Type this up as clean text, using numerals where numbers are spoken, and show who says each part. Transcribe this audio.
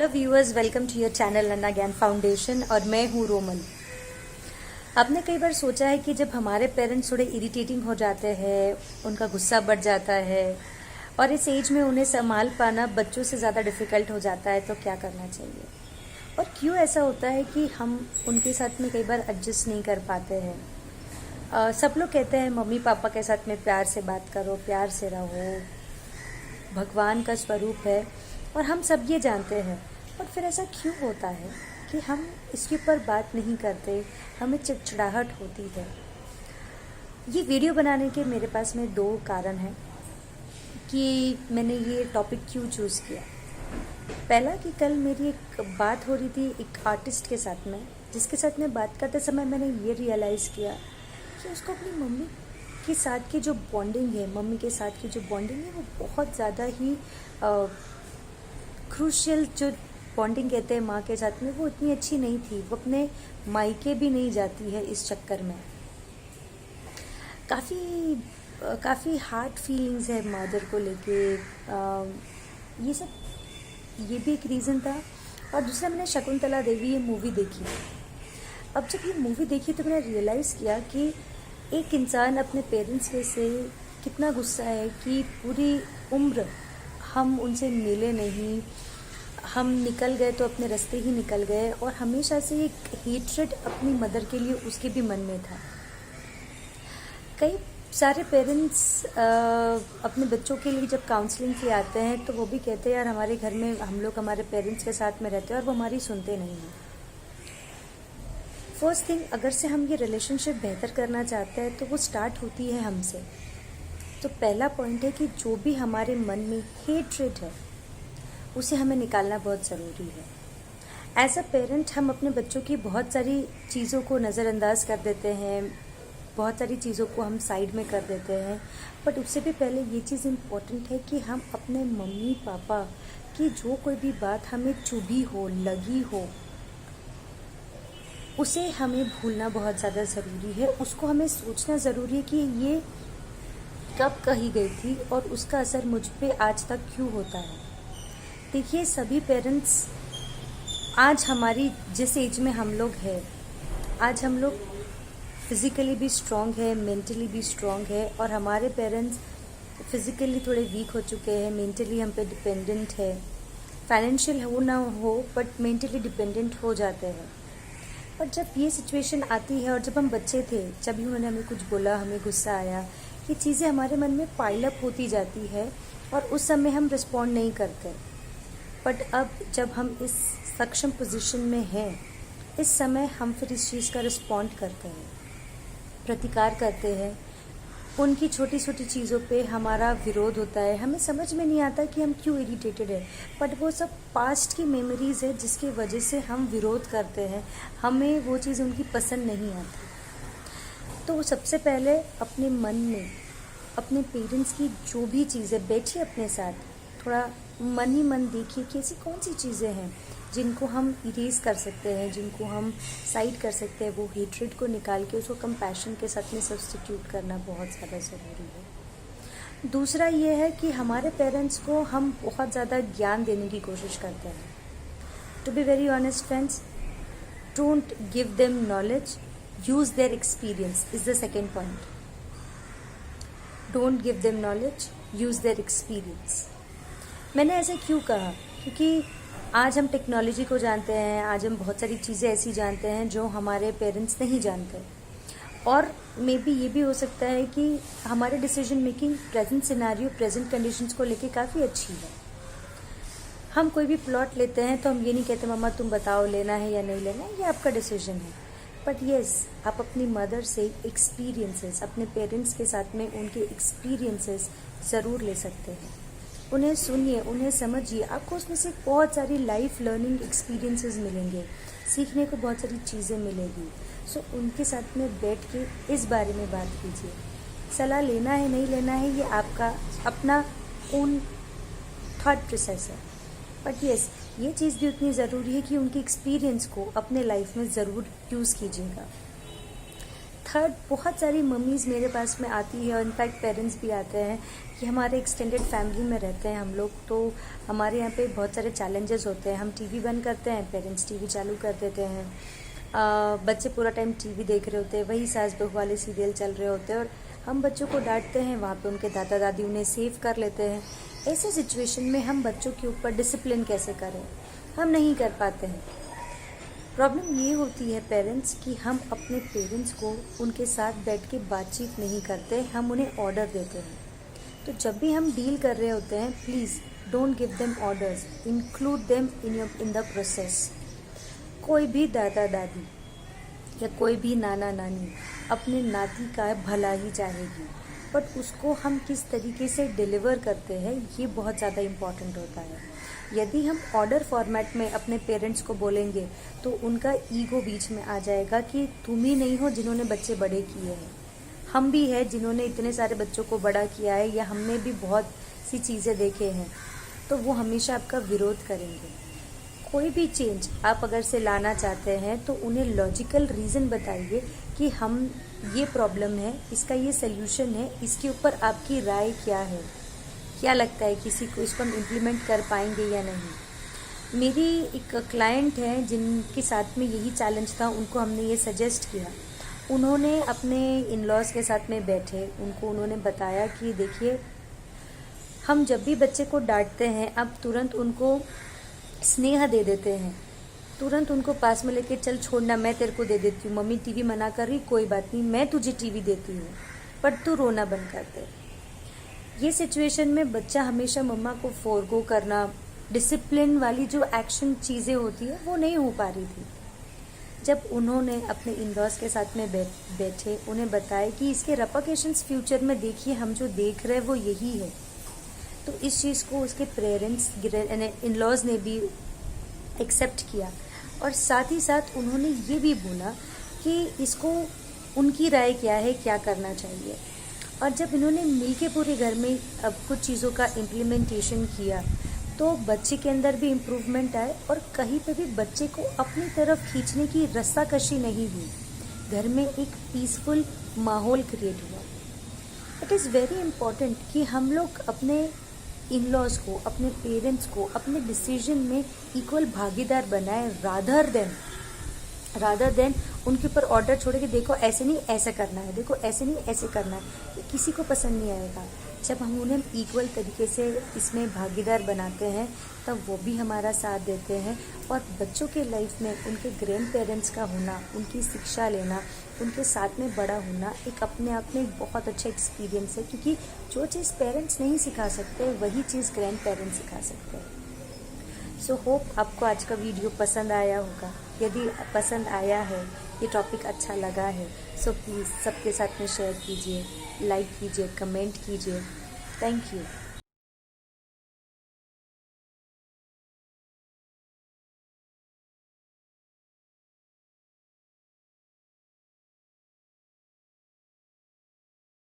Speaker 1: Viewers, welcome to your channel Nanna Gyan foundation और मैं हूँ रोमन। आपने कई बार सोचा है कि जब हमारे पेरेंट्स थोड़े इरिटेटिंग हो जाते हैं, उनका गुस्सा बढ़ जाता है और इस एज में उन्हें संभाल पाना बच्चों से ज़्यादा डिफ़िकल्ट हो जाता है, तो क्या करना चाहिए और क्यों ऐसा होता है कि हम उनके साथ में कई बार एडजस्ट नहीं कर पाते हैं। सब लोग कहते हैं मम्मी पापा के साथ में प्यार से बात करो, प्यार से रहो, भगवान का स्वरूप है और हम सब ये जानते हैं, और फिर ऐसा क्यों होता है कि हम इसके ऊपर बात नहीं करते, हमें चिड़चिड़ाहट होती है। ये वीडियो बनाने के मेरे पास में दो कारण हैं कि मैंने ये टॉपिक क्यों चूज़ किया। पहला कि कल मेरी एक बात हो रही थी एक आर्टिस्ट के साथ में, जिसके साथ में बात करते समय मैंने ये रियलाइज़ किया कि उसको अपनी मम्मी के साथ की जो बॉन्डिंग है, मम्मी के साथ की जो बॉन्डिंग है, वो बहुत ज़्यादा ही क्रूशियल जो बॉन्डिंग कहते हैं माँ के साथ में, वो इतनी अच्छी नहीं थी। वो अपने मायके भी नहीं जाती है इस चक्कर में। काफ़ी हार्ड फीलिंग्स है मदर को लेके। ये भी एक रीज़न था। और दूसरा, मैंने शकुंतला देवी ये मूवी देखी। अब जब ये मूवी देखी तो मैंने रियलाइज़ किया कि एक इंसान अपने पेरेंट्स के से कितना गुस्सा है कि पूरी उम्र हम उनसे मिले नहीं, हम निकल गए तो अपने रास्ते ही निकल गए, और हमेशा से एक हेट्रेड अपनी मदर के लिए उसके भी मन में था। कई सारे पेरेंट्स अपने बच्चों के लिए जब काउंसलिंग के लिए आते हैं तो वो भी कहते हैं यार हमारे घर में हम लोग हमारे पेरेंट्स के साथ में रहते हैं और वो हमारी सुनते नहीं हैं। फर्स्ट थिंग, अगर से हम ये रिलेशनशिप बेहतर करना चाहते हैं तो वो स्टार्ट होती है हमसे। तो पहला पॉइंट है कि जो भी हमारे मन में हेट्रेड है उसे हमें निकालना बहुत ज़रूरी है। एज अ पेरेंट हम अपने बच्चों की बहुत सारी चीज़ों को नज़रअंदाज कर देते हैं, बहुत सारी चीज़ों को हम साइड में कर देते हैं, बट उससे भी पहले ये चीज़ इम्पोर्टेंट है कि हम अपने मम्मी पापा की जो कोई भी बात हमें चुभी हो, लगी हो, उसे हमें भूलना बहुत ज़्यादा ज़रूरी है। उसको हमें सोचना ज़रूरी है कि ये कब कही गई थी और उसका असर मुझ पे आज तक क्यों होता है। देखिए, सभी पेरेंट्स आज हमारी जिस एज में हम लोग हैं, आज हम लोग फिज़िकली भी स्ट्रॉन्ग है, मेंटली भी स्ट्रॉन्ग है, और हमारे पेरेंट्स फिज़िकली थोड़े वीक हो चुके हैं, मेंटली हम पे डिपेंडेंट है। फाइनेंशियल हो ना हो बट मेंटली डिपेंडेंट हो जाते हैं। और जब ये सिचुएशन आती है और जब हम बच्चे थे, जब भी उन्होंने हमें कुछ बोला, हमें गुस्सा आया, ये चीज़ें हमारे मन में पाइलअप होती जाती है और उस समय हम रिस्पॉन्ड नहीं करते। बट अब जब हम इस सक्षम पोजीशन में हैं, इस समय हम फिर इस चीज़ का रिस्पॉन्ड करते हैं, प्रतिकार करते हैं। उनकी छोटी छोटी चीज़ों पे हमारा विरोध होता है, हमें समझ में नहीं आता कि हम क्यों इरिटेटेड है, बट वो सब पास्ट की मेमोरीज़ है जिसकी वजह से हम विरोध करते हैं, हमें वो चीज़ उनकी पसंद नहीं आती। तो सबसे पहले अपने मन में अपने पेरेंट्स की जो भी चीज़ें, बैठिए अपने साथ, थोड़ा मन ही मन देखिए कि ऐसी कौन सी चीज़ें हैं जिनको हम इरेज कर सकते हैं, जिनको हम साइड कर सकते हैं। वो हेट्रेड को निकाल के उसको कंपैशन के साथ में सब्स्टिट्यूट करना बहुत ज़्यादा ज़रूरी है। दूसरा ये है कि हमारे पेरेंट्स को हम बहुत ज़्यादा ज्ञान देने की कोशिश करते हैं। To be very honest friends, don't give them knowledge, use their experience is the second point. Don't give them knowledge, use their experience. मैंने ऐसे क्यों कहा? क्योंकि आज हम टेक्नोलॉजी को जानते हैं, आज हम बहुत सारी चीज़ें ऐसी जानते हैं जो हमारे पेरेंट्स नहीं जानते, और मे बी ये भी हो सकता है कि हमारे decision making present scenario, present conditions को लेके काफ़ी अच्छी है। हम कोई भी प्लॉट लेते हैं तो हम ये नहीं कहते मम्मा तुम बताओ लेना है या नहीं लेना है, ये आपका डिसीजन है। बट येस, आप अपनी मदर से एक्सपीरियंसेस, अपने पेरेंट्स के साथ में उनके एक्सपीरियंसेस ज़रूर ले सकते हैं। उन्हें सुनिए, उन्हें समझिए, आपको उसमें से बहुत सारी लाइफ लर्निंग एक्सपीरियंसेस मिलेंगे, सीखने को बहुत सारी चीज़ें मिलेगी। सो उनके साथ में बैठ के इस बारे में बात कीजिए। सलाह लेना है नहीं लेना है ये आपका अपना ओन थॉट प्रोसेस है, बट येस, ये चीज़ भी उतनी ज़रूरी है कि उनकी एक्सपीरियंस को अपने लाइफ में ज़रूर यूज़ कीजिएगा। थर्ड, बहुत सारी मम्मीज़ मेरे पास में आती है और इनफैक्ट पेरेंट्स भी आते हैं कि हमारे एक्सटेंडेड फैमिली में रहते हैं हम लोग, तो हमारे यहाँ पे बहुत सारे चैलेंजेस होते हैं। हम टीवी बंद करते हैं, पेरेंट्स टीवी चालू कर देते हैं, बच्चे पूरा टाइम टीवी देख रहे होते हैं, वही सास बहू वाले सीरियल चल रहे होते हैं और हम बच्चों को डांटते हैं, वहाँ पे उनके दादा दादी उन्हें सेव कर लेते हैं। ऐसे सिचुएशन में हम बच्चों के ऊपर डिसिप्लिन कैसे करें, हम नहीं कर पाते हैं। प्रॉब्लम ये होती है पेरेंट्स कि हम अपने पेरेंट्स को उनके साथ बैठ के बातचीत नहीं करते, हम उन्हें ऑर्डर देते हैं। तो जब भी हम डील कर रहे होते हैं, please don't give them orders, include them in the process. कोई भी दादा दादी या कोई भी नाना नानी अपने नाती का भला ही चाहेगी, बट उसको हम किस तरीके से डिलीवर करते हैं ये बहुत ज़्यादा इम्पॉर्टेंट होता है। यदि हम ऑर्डर फॉर्मेट में अपने पेरेंट्स को बोलेंगे तो उनका ईगो बीच में आ जाएगा कि तुम ही नहीं हो जिन्होंने बच्चे बड़े किए हैं, हम भी हैं जिन्होंने इतने सारे बच्चों को बड़ा किया है, या हमने भी बहुत सी चीज़ें देखे हैं, तो वो हमेशा आपका विरोध करेंगे। कोई भी चेंज आप अगर से लाना चाहते हैं तो उन्हें लॉजिकल रीज़न बताइए कि हम ये प्रॉब्लम है, इसका ये सल्यूशन है, इसके ऊपर आपकी राय क्या है, क्या लगता है किसी को इसको हम इम्प्लीमेंट कर पाएंगे या नहीं। मेरी एक क्लाइंट है जिनके साथ में यही चैलेंज था, उनको हमने ये सजेस्ट किया। उन्होंने अपने इन लॉज के साथ में बैठे, उनको उन्होंने बताया कि देखिए, हम जब भी बच्चे को डांटते हैं अब तुरंत उनको स्नेह दे देते हैं, तुरंत उनको पास में लेके चल छोड़ना, मैं तेरे को दे देती हूँ, मम्मी टीवी मना कर रही, कोई बात नहीं, मैं तुझे टीवी देती हूँ, पर तू रोना बंद कर दे। ये सिचुएशन में बच्चा हमेशा मम्मा को फोरगो करना, डिसिप्लिन वाली जो एक्शन चीज़ें होती है वो नहीं हो पा रही थी। जब उन्होंने अपने इन लॉज के साथ में बैठे, उन्हें बताया कि इसके रेपरकशंस फ्यूचर में देखिए, हम जो देख रहे हैं वो यही है, तो इस चीज़ को उसके पेरेंट्स इन लॉज ने भी एक्सेप्ट किया। और साथ ही साथ उन्होंने ये भी बोला कि इसको उनकी राय क्या है, क्या करना चाहिए। और जब इन्होंने मिलके पूरे घर में अब कुछ चीज़ों का इम्प्लीमेंटेशन किया तो बच्चे के अंदर भी इम्प्रूवमेंट आए और कहीं पे भी बच्चे को अपनी तरफ खींचने की रस्साकशी नहीं हुई। घर में एक पीसफुल माहौल क्रिएट हुआ। इट इज़ वेरी इम्पॉर्टेंट कि हम लोग अपने इन लॉज को, अपने पेरेंट्स को अपने डिसीजन में इक्वल भागीदार बनाएं, रादर देन उनके ऊपर ऑर्डर छोड़े कि देखो ऐसे नहीं ऐसे करना है, देखो ऐसे नहीं ऐसे करना है। ये किसी को पसंद नहीं आएगा। जब हम उन्हें इक्वल तरीके से इसमें भागीदार बनाते हैं तब वो भी हमारा साथ देते हैं। और बच्चों के लाइफ में उनके ग्रैंड पेरेंट्स का होना, उनकी शिक्षा लेना, उनके साथ में बड़ा होना एक अपने आप में एक बहुत अच्छा एक्सपीरियंस है, क्योंकि जो चीज़ पेरेंट्स नहीं सिखा सकते वही चीज़ ग्रैंड पेरेंट्स सिखा सकते हैं। सो होप आपको आज का वीडियो पसंद आया होगा। यदि पसंद आया है, ये टॉपिक अच्छा लगा है, सो प्लीज़ सबके साथ में शेयर कीजिए, लाइक कीजिए, कमेंट कीजिए। Thank you.